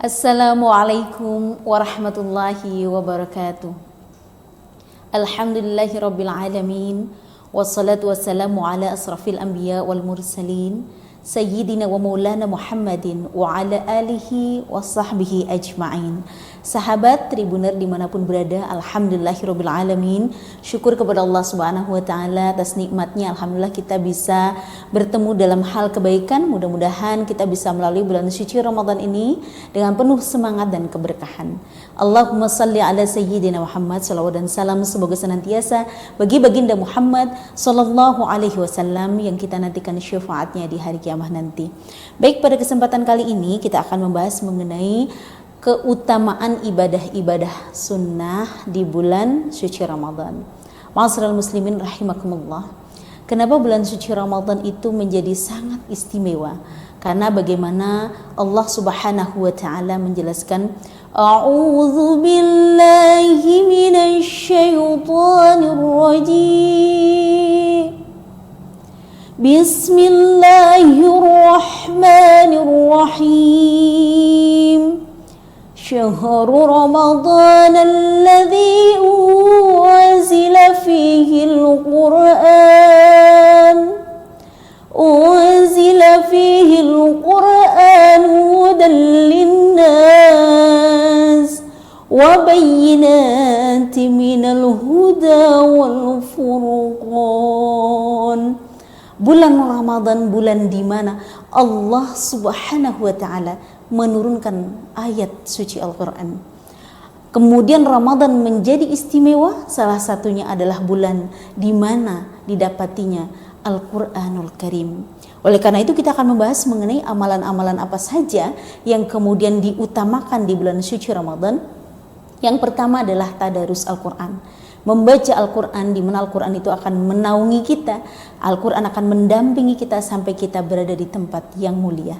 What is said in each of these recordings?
Assalamualaikum warahmatullahi wabarakatuh. Alhamdulillahirabbil alamin, wassalatu wassalamu ala asrafil anbiya wal mursalin, sayyidina wa maulana Muhammadin wa ala alihi wa sahbihi ajma'in. Sahabat Tribuner dimanapun berada, alhamdulillahirabbil alamin, syukur kepada Allah Subhanahu wa taala atas nikmatnya. Alhamdulillah kita bisa bertemu dalam hal kebaikan. Mudah-mudahan kita bisa melalui bulan suci Ramadan ini dengan penuh semangat dan keberkahan. Allahumma salli ala sayyidina Muhammad, salawat dan salam semoga senantiasa bagi baginda Muhammad sallallahu alaihi wasallam yang kita nantikan syafaatnya di hari kiamat nanti. Baik, pada kesempatan kali ini kita akan membahas mengenai keutamaan ibadah-ibadah sunnah di bulan suci Ramadan. Ma'asyiral muslimin rahimakumullah. Kenapa bulan suci Ramadan itu menjadi sangat istimewa? Karena bagaimana Allah Subhanahu wa taala menjelaskan, A'udzu billahi minasy syaithanir rajim. Bismillahirrahmanirrahim. Syahrul Ramadan alladzi unzila fihi al-Qur'an hudan lin-nas wa bayyinatin minal huda wal furqan. Bulan Ramadan, bulan di mana Allah Subhanahu wa taala menurunkan ayat suci Al-Quran. Kemudian Ramadan menjadi istimewa, salah satunya adalah bulan di mana didapatinya Al-Quranul Karim. Oleh karena itu kita akan membahas mengenai amalan-amalan apa saja yang kemudian diutamakan di bulan suci Ramadan. Yang pertama adalah tadarus Al-Quran. Membaca Al-Quran, di mana Al-Quran itu akan menaungi kita. Al-Quran akan mendampingi kita sampai kita berada di tempat yang mulia.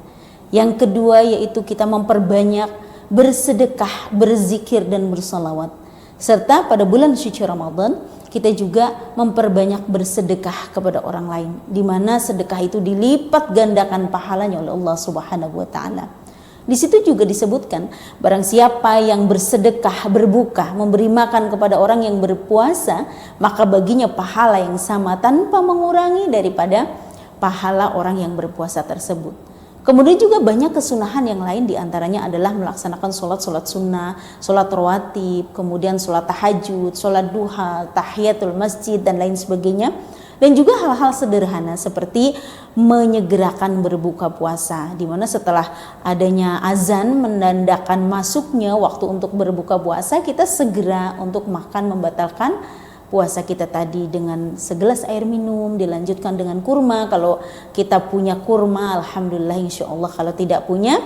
Yang kedua yaitu kita memperbanyak bersedekah, berzikir dan bersalawat. Serta pada bulan suci Ramadan kita juga memperbanyak bersedekah kepada orang lain, di mana sedekah itu dilipat gandakan pahalanya oleh Allah Subhanahu wa taala. Di situ juga disebutkan, barang siapa yang bersedekah, berbuka, memberi makan kepada orang yang berpuasa, maka baginya pahala yang sama tanpa mengurangi daripada pahala orang yang berpuasa tersebut. Kemudian juga banyak kesunahan yang lain, diantaranya adalah melaksanakan sholat sunnah, sholat rawatib, kemudian sholat tahajud, sholat duha, tahiyatul masjid dan lain sebagainya. Dan juga hal-hal sederhana seperti menyegerakan berbuka puasa, di mana setelah adanya azan menandakan masuknya waktu untuk berbuka puasa, kita segera untuk makan, membatalkan puasa kita tadi dengan segelas air minum, dilanjutkan dengan kurma. Kalau kita punya kurma, alhamdulillah, insya Allah. Kalau tidak punya,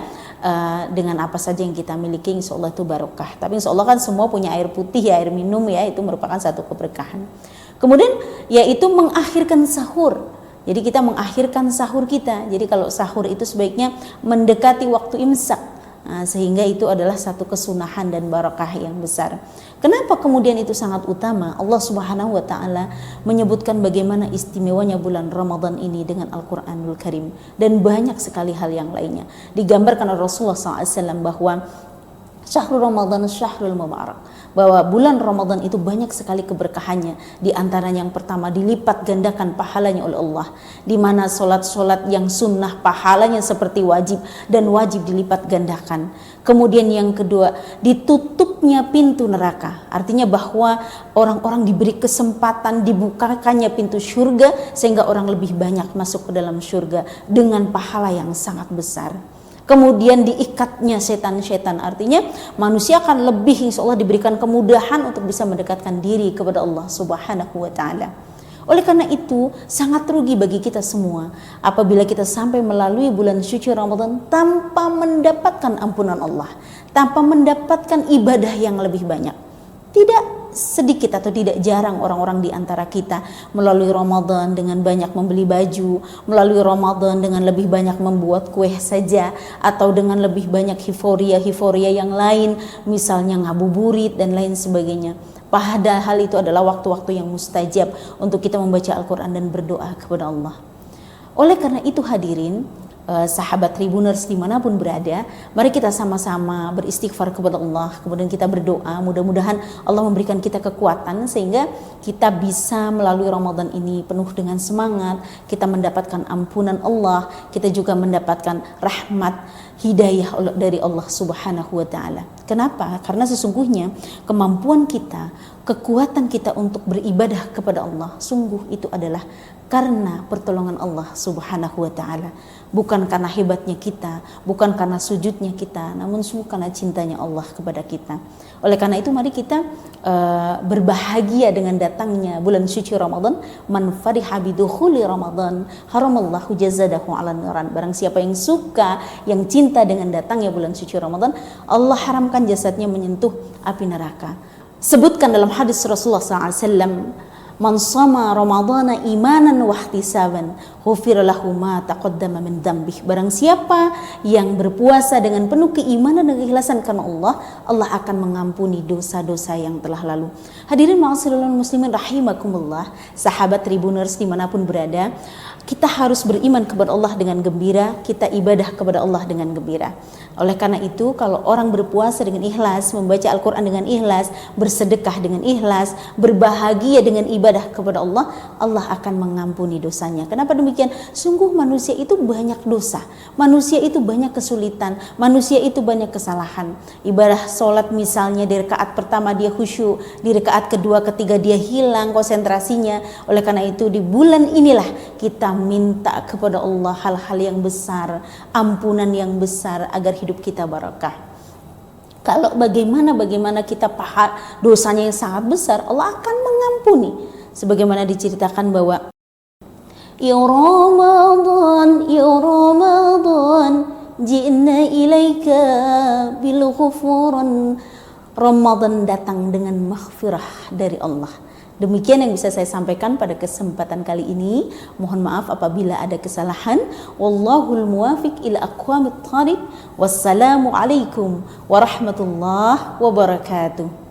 dengan apa saja yang kita miliki, insya Allah itu barokah. Tapi insya Allah kan semua punya air putih ya, air minum ya, itu merupakan satu keberkahan. Kemudian yaitu mengakhirkan sahur. Jadi kita mengakhirkan sahur kita. Jadi kalau sahur itu sebaiknya mendekati waktu imsak. Sehingga itu adalah satu kesunahan dan barakah yang besar. Kenapa kemudian itu sangat utama? Allah Subhanahu wa taala menyebutkan bagaimana istimewanya bulan Ramadan ini dengan Al-Qur'anul Karim, dan banyak sekali hal yang lainnya. Digambarkan oleh Rasulullah SAW bahwa Syahrul Ramadan syahrul mubarak, bahwa bulan Ramadan itu banyak sekali keberkahannya. Di antaranya yang pertama, dilipat gandakan pahalanya oleh Allah, di mana solat-solat yang sunnah pahalanya seperti wajib dan wajib dilipat gandakan. Kemudian yang kedua, ditutupnya pintu neraka, artinya bahwa orang-orang diberi kesempatan dibukakannya pintu surga sehingga orang lebih banyak masuk ke dalam surga dengan pahala yang sangat besar. Kemudian diikatnya setan-setan, artinya manusia akan lebih insya Allah diberikan kemudahan untuk bisa mendekatkan diri kepada Allah Subhanahu wa ta'ala. Oleh karena itu sangat rugi bagi kita semua apabila kita sampai melalui bulan suci Ramadan tanpa mendapatkan ampunan Allah, tanpa mendapatkan ibadah yang lebih banyak. Tidak sedikit atau tidak jarang orang-orang di antara kita melalui Ramadan dengan banyak membeli baju, melalui Ramadan dengan lebih banyak membuat kue saja, atau dengan lebih banyak hiforia yang lain, misalnya ngabuburit dan lain sebagainya. Padahal itu adalah waktu-waktu yang mustajab untuk kita membaca Al-Quran dan berdoa kepada Allah. Oleh karena itu hadirin, sahabat Tribuners dimanapun berada, mari kita sama-sama beristighfar kepada Allah, kemudian kita berdoa, mudah-mudahan Allah memberikan kita kekuatan sehingga kita bisa melalui Ramadan ini penuh dengan semangat, kita mendapatkan ampunan Allah, kita juga mendapatkan rahmat, hidayah dari Allah Subhanahu wa taala. Kenapa? Karena sesungguhnya kemampuan kita, kekuatan kita untuk beribadah kepada Allah, sungguh itu adalah karena pertolongan Allah Subhanahu wa taala. Bukan karena hebatnya kita, bukan karena sujudnya kita, namun sungguh karena cintanya Allah kepada kita. Oleh karena itu mari kita berbahagia dengan datangnya bulan suci Ramadan. Man fariha bidukhuli Ramadan haramallahu jazadahu 'alan niran. Barang siapa yang suka, yang cinta dengan datangnya bulan suci Ramadan, Allah haramkan jasadnya menyentuh api neraka. Sebutkan dalam hadis Rasulullah SAW, man shama ramadhana imanan wa ihtisaban ghufira lahu ma taqaddama min dzambih. Barang siapa yang berpuasa dengan penuh keimanan dan keikhlasan karena Allah, Allah akan mengampuni dosa-dosa yang telah lalu. Hadirin ma'asyiral muslimin rahimakumullah, sahabat Tribuners dimanapun berada, kita harus beriman kepada Allah dengan gembira, kita ibadah kepada Allah dengan gembira. Oleh karena itu, kalau orang berpuasa dengan ikhlas, membaca Al-Quran dengan ikhlas, bersedekah dengan ikhlas, berbahagia dengan ibadah kepada Allah, Allah akan mengampuni dosanya. Kenapa demikian? Sungguh manusia itu banyak dosa, manusia itu banyak kesulitan, manusia itu banyak kesalahan. Ibadah sholat misalnya, di rakaat pertama dia khusyuk, di rakaat kedua, ketiga dia hilang konsentrasinya. Oleh karena itu di bulan inilah kita minta kepada Allah hal-hal yang besar, ampunan yang besar agar hidup kita barakah. Kalau bagaimana kita paham dosanya yang sangat besar, Allah akan mengampuni. Sebagaimana diceritakan bahwa ya Ramadan ji'na ilaika bil ghufuran. Ramadan datang dengan maghfirah dari Allah. Demikian yang bisa saya sampaikan pada kesempatan kali ini. Mohon maaf apabila ada kesalahan. Wallahul muwafiq ila aqwamit thariq. Wassalamu alaikum warahmatullahi wabarakatuh.